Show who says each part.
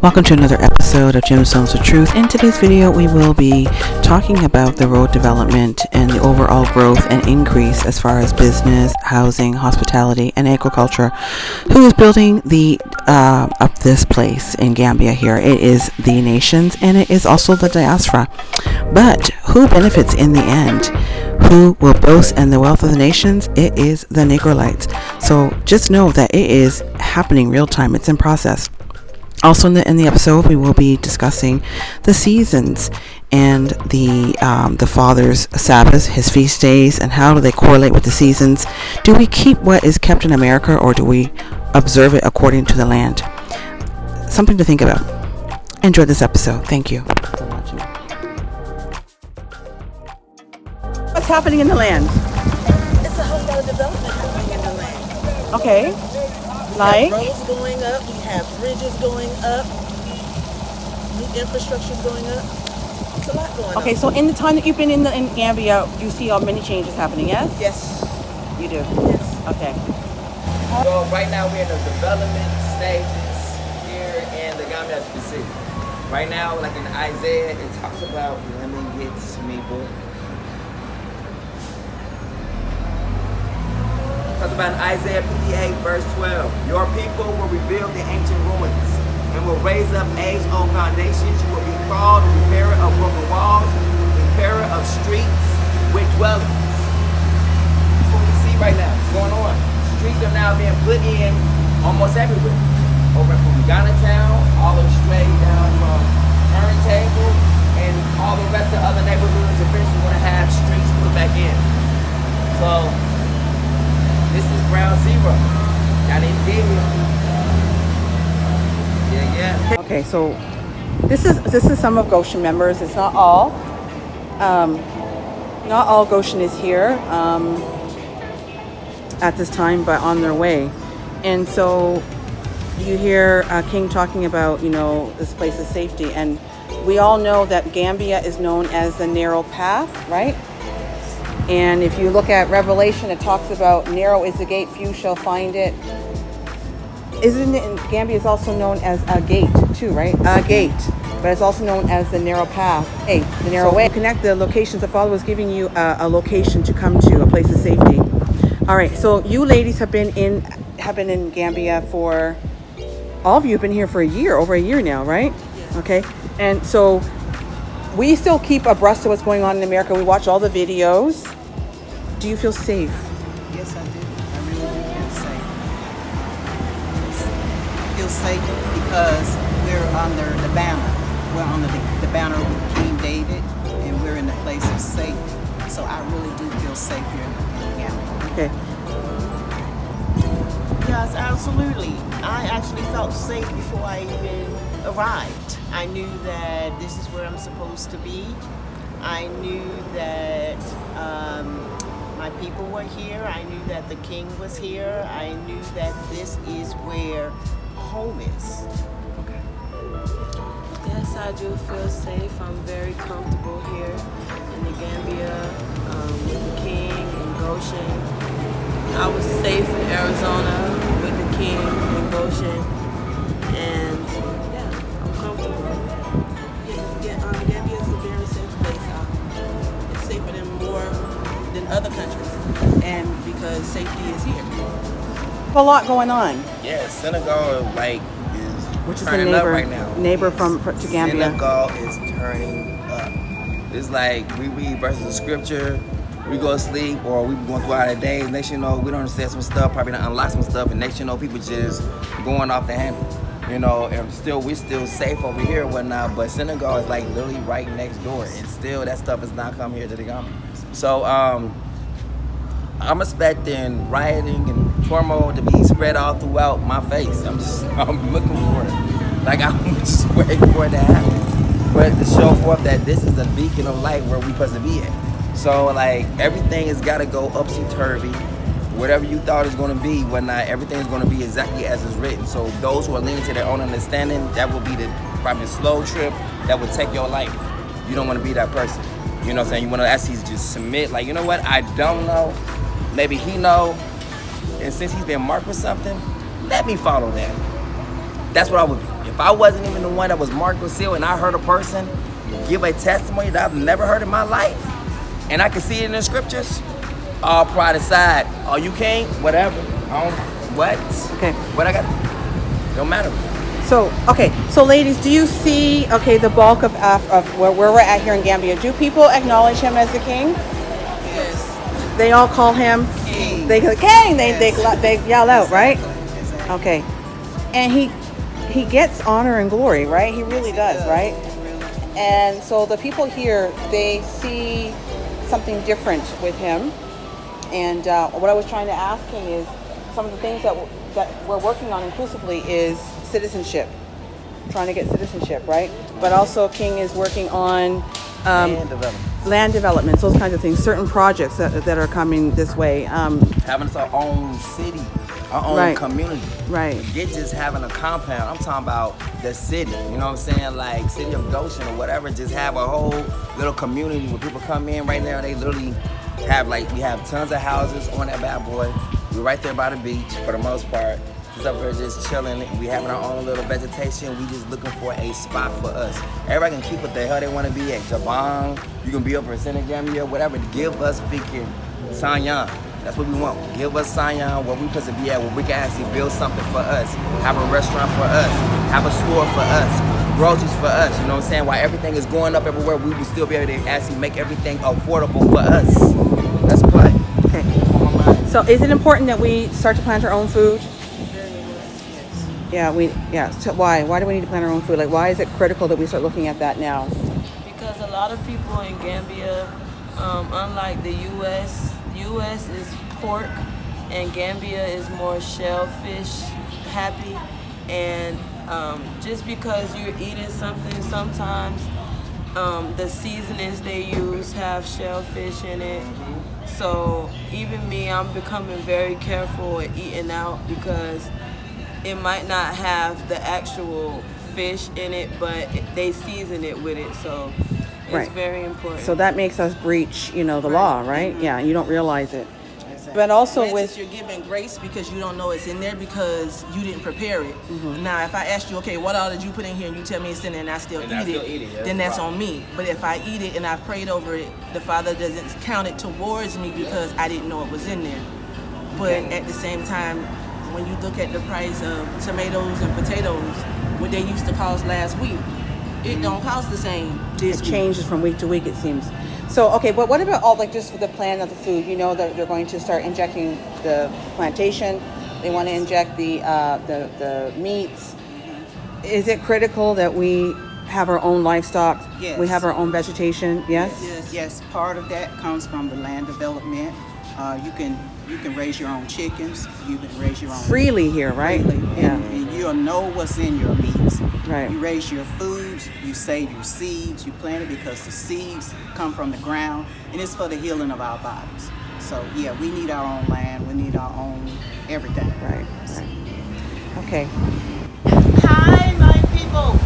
Speaker 1: Welcome to another episode of Gemstones of Truth. In today's video, we will be talking about the road development and the overall growth and increase as far as business, housing, hospitality, and agriculture. Who is building the up this place in Gambia here? It is the nations, and it is also the diaspora. But who benefits in the end? Who will boast in the wealth of the nations? It is the Negroites. So just know that it is happening real time. It's in process. Also in the episode, we will be discussing the seasons and the Father's Sabbath, his feast days, and how do they correlate with the seasons. Do we keep what is kept in America, or do we observe it according to the land? Something to think about. Enjoy this episode. Thank you for watching. What's happening in the land?
Speaker 2: It's a whole lot of development happening in the land.
Speaker 1: Okay. Like?
Speaker 2: We have roads going up, we have bridges going up, new infrastructure is going up. It's a lot going on.
Speaker 1: Okay, so in the time that you've been in Gambia, you see many changes happening, yes?
Speaker 2: Yes.
Speaker 1: You do?
Speaker 2: Yes.
Speaker 1: Okay.
Speaker 3: Well, right now we're in the development stages here in the Gambia, as you can see. Right now, like in Isaiah, it talks about, let me get me book. Talks about Isaiah 58, verse 12. Your people will rebuild the ancient ruins and will raise up age-old foundations. You will be called a repairer of broken walls, repairer of streets with dwellings. That's what we see right now. What's going on? Streets are now being put in almost everywhere. Over from Ghana Town, all the way straight down from Turntable, and all the rest of other neighborhoods eventually going to have streets put back in. So, this is ground zero. Y'all didn't dig it. Yeah.
Speaker 1: Okay, so this is some of Goshen members. It's not all. Not all Goshen is here at this time, but on their way. And so you hear King talking about, this place of safety. And we all know that Gambia is known as the narrow path, right? And if you look at Revelation, it talks about narrow is the gate, few shall find it. Isn't it? Gambia is also known as a gate too, right? A gate, but it's also known as the narrow path. Hey, the narrow way. Connect the locations. The Father was giving you a location to come to, a place of safety. All right. So you ladies have been in Gambia for. All of you have been here for over a year now, right?
Speaker 2: Yes.
Speaker 1: Okay. And so we still keep abreast of what's going on in America. We watch all the videos. Do you feel safe?
Speaker 4: Yes, I do. I really do feel safe. I feel safe because we're under the banner. We're under the banner of King David, and we're in the place of safety. So I really do feel safe here in Gambia.
Speaker 1: Okay.
Speaker 2: Yes, absolutely. I actually felt safe before I even arrived. I knew that this is where I'm supposed to be. I knew that my people were here. I knew that the king was here. I knew that this is where home is.
Speaker 1: Okay.
Speaker 5: Yes, I do feel safe. I'm very comfortable here in the Gambia with the king in Goshen. I was safe in Arizona with the king in Goshen. And yeah, I'm comfortable.
Speaker 2: Gambia is a very safe place. It's safer than more than other countries, and because safety is here.
Speaker 1: A lot going on.
Speaker 3: Yeah, Senegal is
Speaker 1: Which is the
Speaker 3: turning up right now.
Speaker 1: neighbor to Gambia.
Speaker 3: Senegal is turning up. It's like we read verses of scripture, we go to sleep, or we going throughout our days. Next thing you know, we don't understand some stuff, probably not unlock some stuff, and next thing you know, people just going off the handle. And we're still safe over here and whatnot, but Senegal is like literally right next door, and still that stuff is not coming here to the Gambia. So I'm expecting rioting and turmoil to be spread all throughout my face. I'm looking for it. Like I'm just waiting for it to happen. But to show forth that this is a beacon of light where we're supposed to be at. So like everything has got to go upsy-turvy. Whatever you thought is going to be, whatnot, everything is going to be exactly as it's written. So those who are leaning to their own understanding, that will be probably the slow trip that will take your life. You don't want to be that person. You know what I'm saying? You want to actually just submit, like, you know what? I don't know. Maybe he know. And since he's been marked with something, let me follow that. That's what I would be. If I wasn't even the one that was marked with seal and I heard a person give a testimony that I've never heard in my life, and I can see it in the scriptures, all pride aside, oh, you can't, whatever. What?
Speaker 1: Okay.
Speaker 3: What I got? Don't matter.
Speaker 1: So, okay. So, ladies, do you see, okay, the bulk of where we're at here in Gambia, do people acknowledge him as the king?
Speaker 4: Yes.
Speaker 1: They all call him
Speaker 4: King.
Speaker 1: They go, king. They yell out, right?
Speaker 4: Exactly.
Speaker 1: Okay. And he gets honor and glory, right? He really does, right? And so the people here, they see something different with him. And what I was trying to ask him is some of the things that we're working on inclusively is citizenship, trying to get citizenship, right? But also King is working on land development, those kinds of things, certain projects that are coming this way.
Speaker 3: Having our own city, our own
Speaker 1: Right.
Speaker 3: community.
Speaker 1: Right.
Speaker 3: Forget just having a compound. I'm talking about the city. You know what I'm saying? Like city of Goshen or whatever. Just have a whole little community where people come in right now. They literally have we have tons of houses on that bad boy. We're right there by the beach for the most part. Just up there just chilling. We having our own little vegetation. We just looking for a spot for us. Everybody can keep what the hell they want to be at. Jabang, you can be up in Gambia, whatever. Give us freaking Sanyan. That's what we want. Give us Sanyan where we supposed to be at, where we can actually build something for us. Have a restaurant for us. Have a store for us. Groceries for us. You know what I'm saying? While everything is going up everywhere, we will still be able to actually make everything affordable for us. Let's play.
Speaker 1: Okay. So is it important that we start to plant our own food? Yeah, So why? Why do we need to plant our own food? Like, why is it critical that we start looking at that now?
Speaker 5: Because a lot of people in Gambia, unlike the U.S. is pork, and Gambia is more shellfish happy. And just because you're eating something, sometimes the seasonings they use have shellfish in it. So even me, I'm becoming very careful at eating out because it might not have the actual fish in it, but they season it with it. So it's
Speaker 1: Right.
Speaker 5: very important.
Speaker 1: So that makes us breach, the law, right? Yeah, you don't realize it. But also
Speaker 4: Granted, you're giving grace because you don't know it's in there because you didn't prepare it. Now, if I asked you, okay, what all did you put in here, and you tell me it's in there and I still eat it, then that's on me. But if I eat it and I prayed over it, the Father doesn't count it towards me because I didn't know it was in there. But at the same time, when you look at the price of tomatoes and potatoes, what they used to cost last week, it don't cost the same this
Speaker 1: It
Speaker 4: week.
Speaker 1: changes from week to week, it seems. So, okay, but what about just for the plan of the food? You know that they're going to start injecting the plantation. They want to inject the meats. Is it critical that we have our own livestock?
Speaker 4: Yes.
Speaker 1: We have our own vegetation? Yes?
Speaker 4: Yes, part of that comes from the land development. You can raise your own chickens. You can raise your own
Speaker 1: Freely here, right?
Speaker 4: freely,
Speaker 1: Yeah.
Speaker 4: and you'll know what's in your meats.
Speaker 1: Right.
Speaker 4: You raise your foods. You save your seeds. You plant it because the seeds come from the ground, and it's for the healing of our bodies. So yeah, we need our own land. We need our own everything.
Speaker 1: Right. Okay.
Speaker 2: Hi, my people.